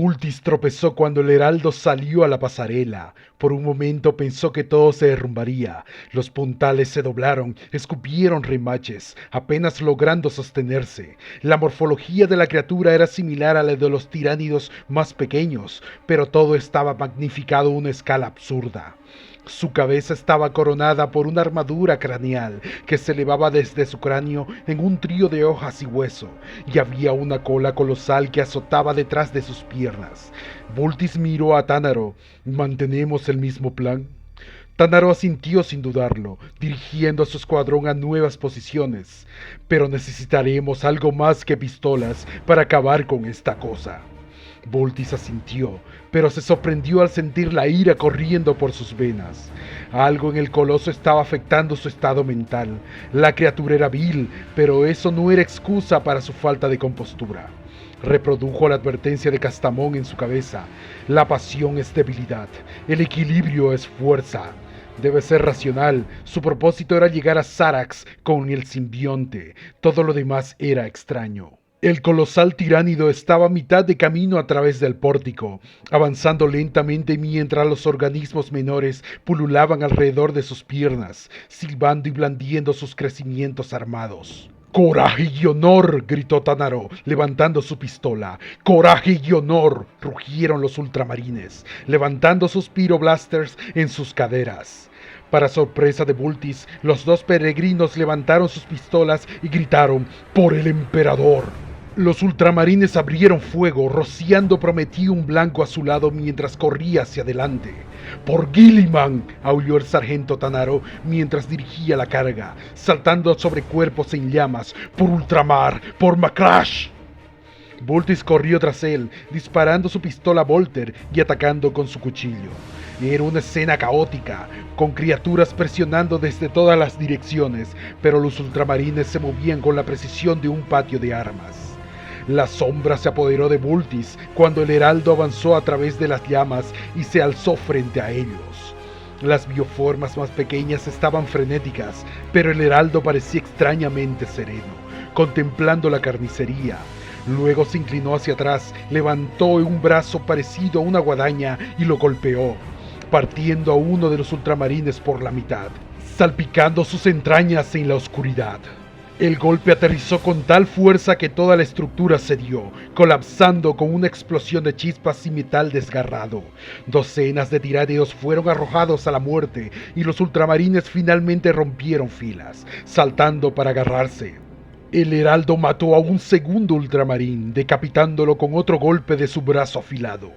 Bultis tropezó cuando el heraldo salió a la pasarela. Por un momento pensó que todo se derrumbaría. Los puntales se doblaron, escupieron remaches, apenas logrando sostenerse. La morfología de la criatura era similar a la de los tiránidos más pequeños, pero todo estaba magnificado a una escala absurda. Su cabeza estaba coronada por una armadura craneal que se elevaba desde su cráneo en un trío de hojas y hueso, y había una cola colosal que azotaba detrás de sus piernas. Bultis miró a Tánaro. ¿Mantenemos el mismo plan? Tánaro asintió sin dudarlo, dirigiendo a su escuadrón a nuevas posiciones. Pero necesitaremos algo más que pistolas para acabar con esta cosa. Bultis asintió, pero se sorprendió al sentir la ira corriendo por sus venas. Algo en el coloso estaba afectando su estado mental. La criatura era vil, pero eso no era excusa para su falta de compostura. Reprodujo la advertencia de Castamón en su cabeza. La pasión es debilidad, el equilibrio es fuerza. Debe ser racional. Su propósito era llegar a Zarax con el simbionte. Todo lo demás era extraño. El colosal tiránido estaba a mitad de camino a través del pórtico, avanzando lentamente mientras los organismos menores pululaban alrededor de sus piernas, silbando y blandiendo sus crecimientos armados. ¡Coraje y honor!, gritó Tánaro, levantando su pistola. ¡Coraje y honor!, rugieron los ultramarines, levantando sus pyroblasters en sus caderas. Para sorpresa de Bultis, los dos peregrinos levantaron sus pistolas y gritaron: ¡Por el emperador! Los ultramarines abrieron fuego, rociando Prometium blanco a su lado mientras corría hacia adelante. ¡Por Guilliman!, aulló el sargento Tánaro mientras dirigía la carga, saltando sobre cuerpos en llamas. ¡Por Ultramar! ¡Por Macrash! Bultis corrió tras él, disparando su pistola Volter y atacando con su cuchillo. Era una escena caótica, con criaturas presionando desde todas las direcciones, pero los ultramarines se movían con la precisión de un patio de armas. La sombra se apoderó de Bultis cuando el heraldo avanzó a través de las llamas y se alzó frente a ellos. Las bioformas más pequeñas estaban frenéticas, pero el heraldo parecía extrañamente sereno, contemplando la carnicería. Luego se inclinó hacia atrás, levantó un brazo parecido a una guadaña y lo golpeó, partiendo a uno de los ultramarines por la mitad, salpicando sus entrañas en la oscuridad. El golpe aterrizó con tal fuerza que toda la estructura cedió, colapsando con una explosión de chispas y metal desgarrado. Docenas de tiránidos fueron arrojados a la muerte y los ultramarines finalmente rompieron filas, saltando para agarrarse. El heraldo mató a un segundo ultramarín, decapitándolo con otro golpe de su brazo afilado.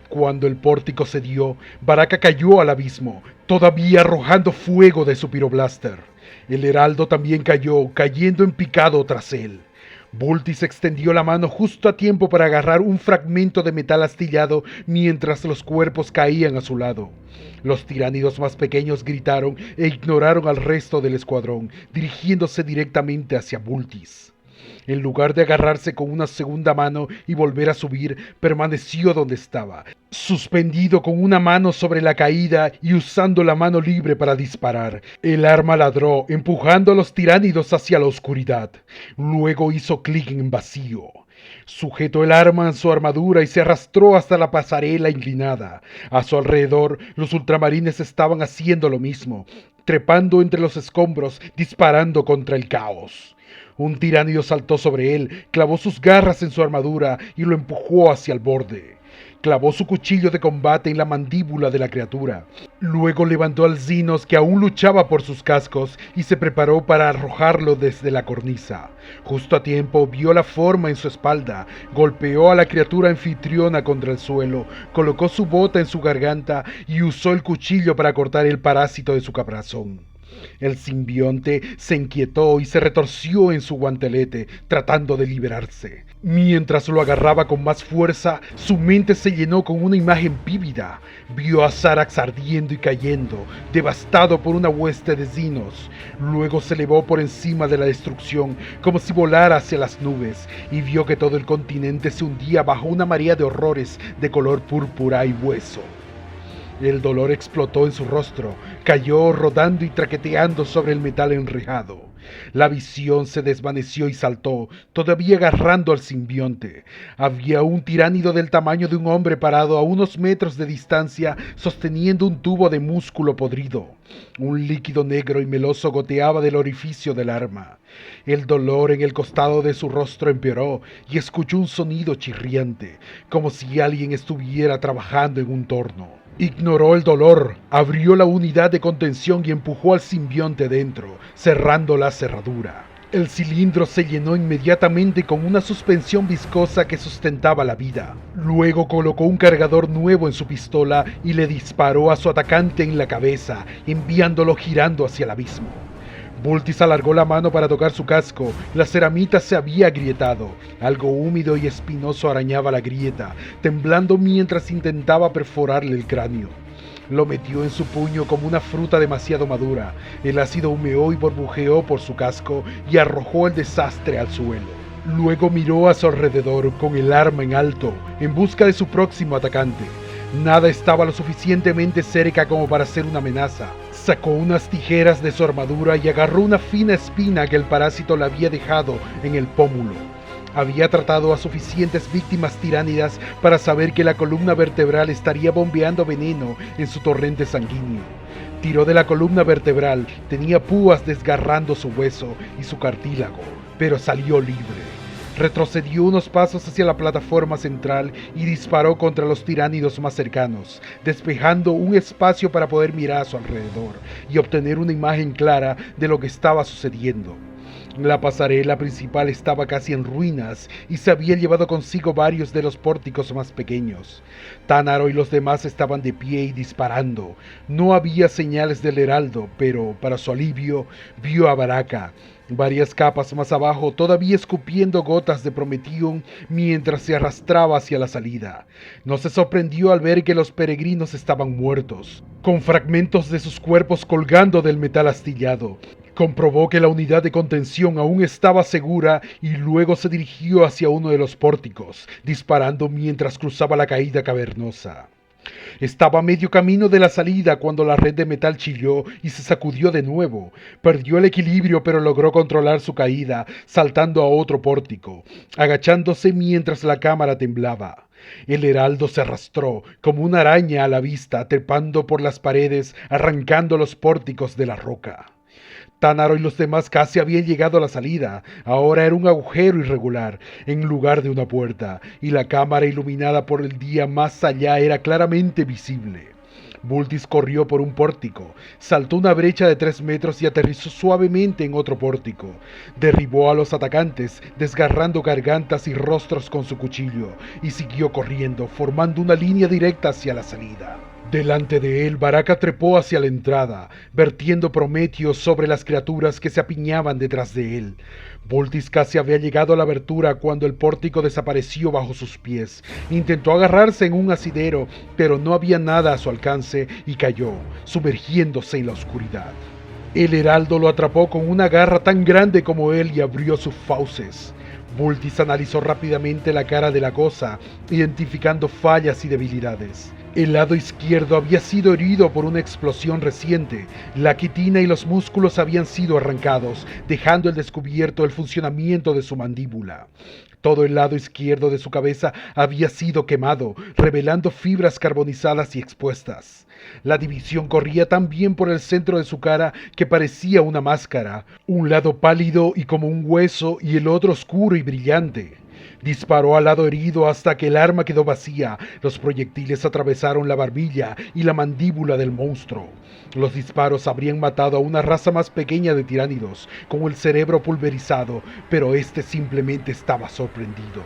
Cuando el pórtico cedió, Baraka cayó al abismo, todavía arrojando fuego de su piroblaster. El heraldo también cayó, cayendo en picado tras él. Bultis extendió la mano justo a tiempo para agarrar un fragmento de metal astillado mientras los cuerpos caían a su lado. Los tiránidos más pequeños gritaron e ignoraron al resto del escuadrón, dirigiéndose directamente hacia Bultis. En lugar de agarrarse con una segunda mano y volver a subir, permaneció donde estaba, suspendido con una mano sobre la caída y usando la mano libre para disparar. El arma ladró, empujando a los tiránidos hacia la oscuridad. Luego hizo clic en vacío. Sujetó el arma en su armadura y se arrastró hasta la pasarela inclinada. A su alrededor, los ultramarines estaban haciendo lo mismo, trepando entre los escombros, disparando contra el caos. Un tiránido saltó sobre él, clavó sus garras en su armadura y lo empujó hacia el borde. Clavó su cuchillo de combate en la mandíbula de la criatura. Luego levantó al Xynos, que aún luchaba por sus cascos, y se preparó para arrojarlo desde la cornisa. Justo a tiempo vio la forma en su espalda, golpeó a la criatura anfitriona contra el suelo, colocó su bota en su garganta y usó el cuchillo para cortar el parásito de su caparazón. El simbionte se inquietó y se retorció en su guantelete, tratando de liberarse. Mientras lo agarraba con más fuerza, su mente se llenó con una imagen vívida. Vio a Zarax ardiendo y cayendo, devastado por una hueste de Xynos. Luego se elevó por encima de la destrucción, como si volara hacia las nubes, y vio que todo el continente se hundía bajo una marea de horrores de color púrpura y hueso. El dolor explotó en su rostro, cayó rodando y traqueteando sobre el metal enrejado. La visión se desvaneció y saltó, todavía agarrando al simbionte. Había un tiránido del tamaño de un hombre parado a unos metros de distancia, sosteniendo un tubo de músculo podrido. Un líquido negro y meloso goteaba del orificio del arma. El dolor en el costado de su rostro empeoró y escuchó un sonido chirriante, como si alguien estuviera trabajando en un torno. Ignoró el dolor, abrió la unidad de contención y empujó al simbionte dentro, cerrando la cerradura. El cilindro se llenó inmediatamente con una suspensión viscosa que sustentaba la vida. Luego colocó un cargador nuevo en su pistola y le disparó a su atacante en la cabeza, enviándolo girando hacia el abismo. Vultis alargó la mano para tocar su casco. La ceramita se había agrietado. Algo húmedo y espinoso arañaba la grieta, temblando mientras intentaba perforarle el cráneo. Lo metió en su puño como una fruta demasiado madura. El ácido humeó y burbujeó por su casco y arrojó el desastre al suelo. Luego miró a su alrededor con el arma en alto, en busca de su próximo atacante. Nada estaba lo suficientemente cerca como para ser una amenaza. Sacó unas tijeras de su armadura y agarró una fina espina que el parásito le había dejado en el pómulo. Había tratado a suficientes víctimas tiránidas para saber que la columna vertebral estaría bombeando veneno en su torrente sanguíneo. Tiró de la columna vertebral, tenía púas desgarrando su hueso y su cartílago, pero salió libre. Retrocedió unos pasos hacia la plataforma central y disparó contra los tiránidos más cercanos, despejando un espacio para poder mirar a su alrededor y obtener una imagen clara de lo que estaba sucediendo. La pasarela principal estaba casi en ruinas y se había llevado consigo varios de los pórticos más pequeños. Tánaro y los demás estaban de pie y disparando. No había señales del heraldo, pero, para su alivio, vio a Baraka, varias capas más abajo, todavía escupiendo gotas de Prometium mientras se arrastraba hacia la salida. No se sorprendió al ver que los peregrinos estaban muertos, con fragmentos de sus cuerpos colgando del metal astillado. Comprobó que la unidad de contención aún estaba segura y luego se dirigió hacia uno de los pórticos, disparando mientras cruzaba la caída cavernosa. Estaba a medio camino de la salida cuando la red de metal chilló y se sacudió de nuevo. Perdió el equilibrio pero logró controlar su caída, saltando a otro pórtico, agachándose mientras la cámara temblaba. El heraldo se arrastró como una araña a la vista, trepando por las paredes, arrancando los pórticos de la roca. Tánaro y los demás casi habían llegado a la salida. Ahora era un agujero irregular, en lugar de una puerta, y la cámara iluminada por el día más allá era claramente visible. Vultis corrió por un pórtico, saltó una brecha de 3 metros y aterrizó suavemente en otro pórtico. Derribó a los atacantes, desgarrando gargantas y rostros con su cuchillo, y siguió corriendo, formando una línea directa hacia la salida. Delante de él, Baraka trepó hacia la entrada, vertiendo Prometeo sobre las criaturas que se apiñaban detrás de él. Vultis casi había llegado a la abertura cuando el pórtico desapareció bajo sus pies. Intentó agarrarse en un asidero, pero no había nada a su alcance y cayó, sumergiéndose en la oscuridad. El heraldo lo atrapó con una garra tan grande como él y abrió sus fauces. Vultis analizó rápidamente la cara de la cosa, identificando fallas y debilidades. El lado izquierdo había sido herido por una explosión reciente. La quitina y los músculos habían sido arrancados, dejando al descubierto el funcionamiento de su mandíbula. Todo el lado izquierdo de su cabeza había sido quemado, revelando fibras carbonizadas y expuestas. La división corría tan bien por el centro de su cara que parecía una máscara, un lado pálido y como un hueso y el otro oscuro y brillante. Disparó al lado herido hasta que el arma quedó vacía. Los proyectiles atravesaron la barbilla y la mandíbula del monstruo. Los disparos habrían matado a una raza más pequeña de tiránidos, con el cerebro pulverizado, pero este simplemente estaba sorprendido.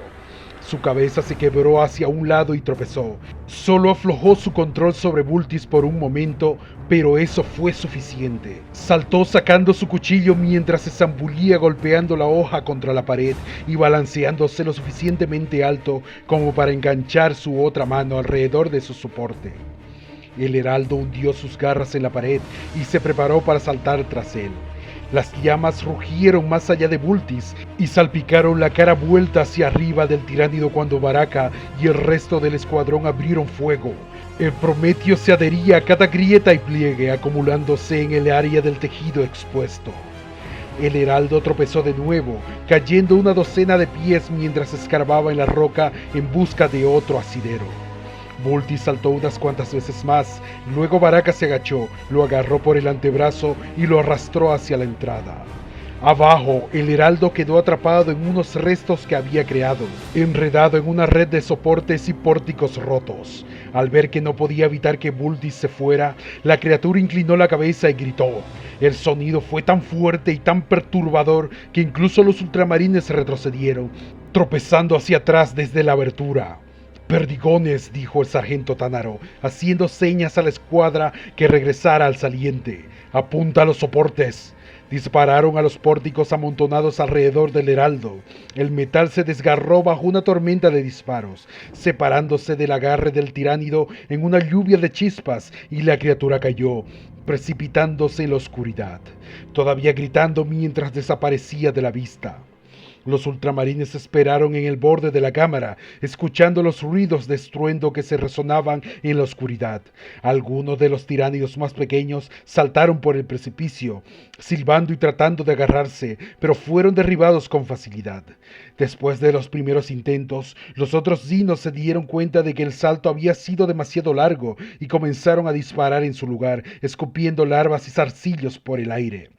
Su cabeza se quebró hacia un lado y tropezó. Solo aflojó su control sobre Vultis por un momento, pero eso fue suficiente. Saltó sacando su cuchillo mientras se zambullía golpeando la hoja contra la pared y balanceándose lo suficientemente alto como para enganchar su otra mano alrededor de su soporte. El heraldo hundió sus garras en la pared y se preparó para saltar tras él. Las llamas rugieron más allá de Vultis y salpicaron la cara vuelta hacia arriba del tiránido cuando Baraka y el resto del escuadrón abrieron fuego. El Prometeo se adhería a cada grieta y pliegue, acumulándose en el área del tejido expuesto. El heraldo tropezó de nuevo, cayendo una docena de pies mientras escarbaba en la roca en busca de otro asidero. Voltis saltó unas cuantas veces más, luego Baraka se agachó, lo agarró por el antebrazo y lo arrastró hacia la entrada. Abajo, el heraldo quedó atrapado en unos restos que había creado, enredado en una red de soportes y pórticos rotos. Al ver que no podía evitar que Voltis se fuera, la criatura inclinó la cabeza y gritó. El sonido fue tan fuerte y tan perturbador que incluso los ultramarines retrocedieron, tropezando hacia atrás desde la abertura. Perdigones, dijo el sargento Tánaro, haciendo señas a la escuadra que regresara al saliente. Apunta a los soportes. Dispararon a los pórticos amontonados alrededor del heraldo. El metal se desgarró bajo una tormenta de disparos, separándose del agarre del tiránido en una lluvia de chispas, y la criatura cayó, precipitándose en la oscuridad, todavía gritando mientras desaparecía de la vista. Los ultramarines esperaron en el borde de la cámara, escuchando los ruidos de estruendo que se resonaban en la oscuridad. Algunos de los tiránidos más pequeños saltaron por el precipicio, silbando y tratando de agarrarse, pero fueron derribados con facilidad. Después de los primeros intentos, los otros dinos se dieron cuenta de que el salto había sido demasiado largo y comenzaron a disparar en su lugar, escupiendo larvas y zarcillos por el aire.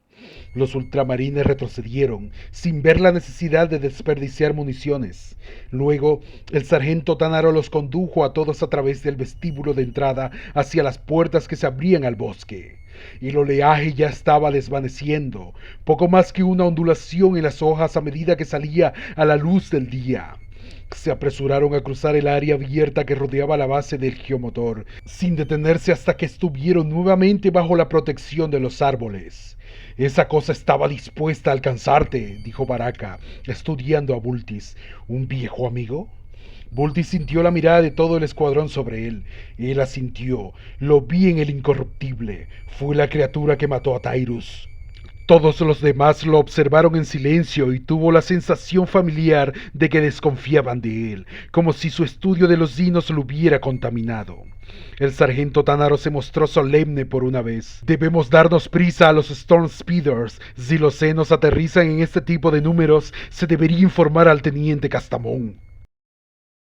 Los ultramarines retrocedieron, sin ver la necesidad de desperdiciar municiones. Luego, el sargento Tánaro los condujo a todos a través del vestíbulo de entrada hacia las puertas que se abrían al bosque. El oleaje ya estaba desvaneciendo, poco más que una ondulación en las hojas a medida que salía a la luz del día. Se apresuraron a cruzar el área abierta que rodeaba la base del geomotor, sin detenerse hasta que estuvieron nuevamente bajo la protección de los árboles. Esa cosa estaba dispuesta a alcanzarte, dijo Baraka, estudiando a Voltis. ¿Un viejo amigo? Voltis sintió la mirada de todo el escuadrón sobre él. Él asintió. Lo vi en el incorruptible. Fue la criatura que mató a Tyrus. Todos los demás lo observaron en silencio y tuvo la sensación familiar de que desconfiaban de él, como si su estudio de los dinos lo hubiera contaminado. El sargento Tánaro se mostró solemne por una vez. Debemos darnos prisa a los Storm Speeders. Si los senos aterrizan en este tipo de números, se debería informar al teniente Castamón.